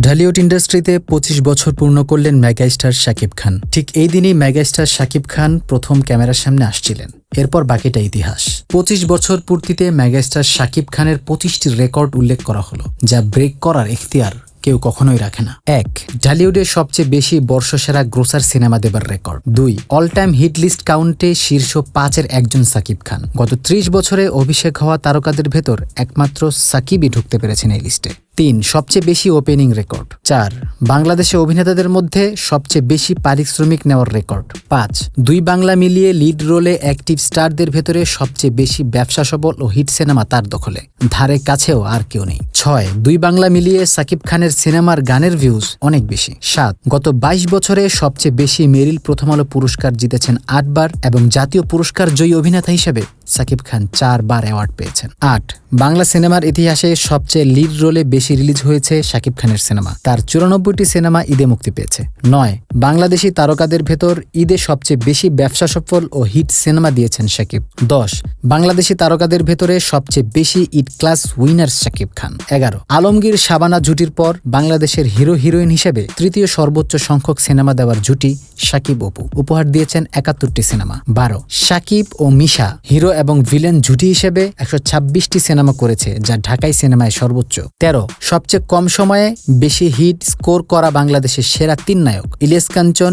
ঢালিউড ইন্ডাস্ট্রিতে ২৫ বছর পূর্ণ করলেন মেগাস্টার শাকিব খান। ঠিক এই দিনই মেগাস্টার শাকিব খান প্রথম ক্যামেরার সামনে আসছিলেন। এরপর বাকিটা ইতিহাস। ২৫ বছর পূর্তিতে মেগাস্টার শাকিব খানের ২৫টি রেকর্ড উল্লেখ করা হলো, যা ব্রেক করার এখতিয়ার কেউ কখনোই রাখে না। ১. ঢালিউডের সবচেয়ে বেশি বর্ষসেরা গ্রোসার সিনেমা দেবার record. ২. All time hit list কাউন্টে শীর্ষ ৫-এর একজন শাকিব খান। গত ৩০ বছরে অভিষেক হওয়া তারকাদের ভেতর একমাত্র সাকিবই ঢুকতে পেরেছেন এই লিস্টে। ৩. সবচেয়ে বেশি ওপেনিং রেকর্ড। ৪. বাংলাদেশে অভিনেতাদের মধ্যে সবচেয়ে বেশি পারিশ্রমিক নেওয়ার রেকর্ড। ৫. দুই বাংলা মিলিয়ে লিড রোলে অ্যাক্টিভ স্টারদের ভেতরে সবচেয়ে বেশি ব্যবসা সফল ও হিট সিনেমা তার দখলে, ধারে কাছেও আর কেউ নেই। ৬. দুই বাংলা মিলিয়ে শাকিব খানের সিনেমার গানের ভিউজ অনেক বেশি। ৭. গত ২২ বছরে সবচেয়ে বেশি মেরিল প্রথম আলো পুরস্কার জিতেছেন ৮ বার এবং জাতীয় পুরস্কার জয়ী অভিনেতা হিসেবে শাকিব খান ৪ বার অ্যাওয়ার্ড পেয়েছেন। ৮. বাংলা সিনেমার ইতিহাসে সবচেয়ে লিড রোলে বেশি রিলিজ হয়েছে শাকিব খানের সিনেমা, তার ৯৪টি সিনেমা ঈদে মুক্তি পেয়েছে। ৯. বাংলাদেশি তারকাদের ভেতর ঈদে সবচেয়ে বেশি ব্যবসা সফল ও হিট সিনেমা দিয়েছেন শাকিব। ১০. বাংলাদেশি তারকাদের ভেতরে সবচেয়ে বেশি ঈদ ক্লাস উইনার শাকিব খান। ১১. আলমগীর শাবানা জুটির পর বাংলাদেশের হিরো হিরোইন হিসেবে তৃতীয় সর্বোচ্চ সংখ্যক সিনেমা দেওয়ার জুটি শাকিব অপু, উপহার দিয়েছেন ৭১টি সিনেমা। ১২. শাকিব ও মিশা হিরো এবং ভিলেন জুটি হিসেবে ১২৬টি সিনেমা করেছে, যা ঢাকাই সিনেমায় সর্বোচ্চ। ১৩. সবচেয়ে কম সময়ে বেশি হিট স্কোর করা বাংলাদেশের সেরা ৩ নায়ক ইলিয়াস কাঞ্চন,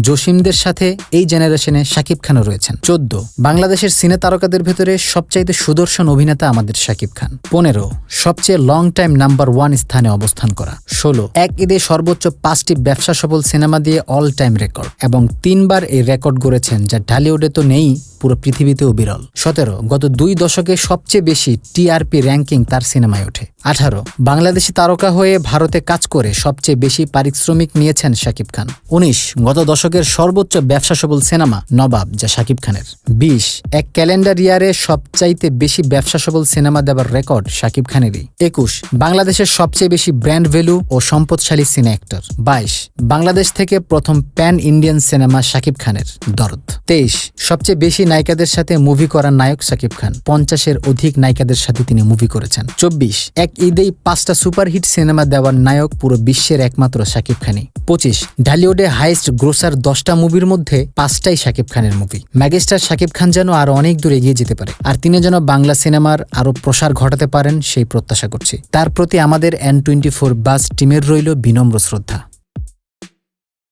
জসিমদের সাথে এই জেনারেশনে শাকিব খানও রয়েছেন। ১৪. বাংলাদেশের সিনে তারকাদের ভেতরে সবচাইতে সুদর্শন অভিনেতা আমাদের শাকিব খান। ১৫. সবচেয়ে লং টাইম নাম্বার 1 স্থানে অবস্থান করা। ১৬. এক ঈদে সর্বোচ্চ ৫টি ব্যবসা সফল সিনেমা দিয়ে অল টাইম রেকর্ড এবং ৩ বার এই রেকর্ড গড়েছেন, যা ঢালিউডে তো নেই, পুরো পৃথিবীতেও বিরল। ১৭. গত ২ দশকে সবচেয়ে বেশি টিআরপি র্যাঙ্কিং তার সিনেমায় ওঠে। ১৮. বাংলাদেশি তারকা হয়ে ভারতে কাজ করে সবচেয়ে বেশি পারিশ্রমিক নিয়েছেন শাকিব খান। ১৯. গত দশকের সর্বোচ্চ ব্যবসা সফল সিনেমা নবাব, যা শাকিব খানের। ২০. এক ক্যালেন্ডার ইয়ারে সবচাইতে বেশি ব্যবসা সফল সিনেমা দেওয়ার রেকর্ড শাকিব খানেরই। ২১. বাংলাদেশের সবচেয়ে বেশি ব্র্যান্ড ভ্যালু ও সম্পদশালী সিনে অ্যাক্টর। ২২. বাংলাদেশ থেকে প্রথম প্যান ইন্ডিয়ান সিনেমা শাকিব খানের দরদ। ২৩. সবচেয়ে বেশি নায়িকাদের সাথে মুভি করা নায়ক শাকিব খান, ৫০-এর অধিক নায়িকাদের সাথে তিনি মুভি করেছেন। ২৪. এক ঈদেই ৫টা সুপারহিট সিনেমা দেওয়ার নায়ক পুরো বিশ্বের একমাত্র শাকিব খানই। ২৫. ঢালিউডে হাইস্ট গ্রোসার ১০টা মুভির মধ্যে ৫টাই শাকিব খানের মুভি। মেগাস্টার শাকিব খান যেন আরো অনেক দূর এগিয়ে যেতে পারে, আর তিনি যেন বাংলা সিনেমার আরো প্রসার ঘটাতে পারেন সেই প্রত্যাশা করছি। তার প্রতি আমাদের N24 বাস টিমের রইল বিনম্র শ্রদ্ধা।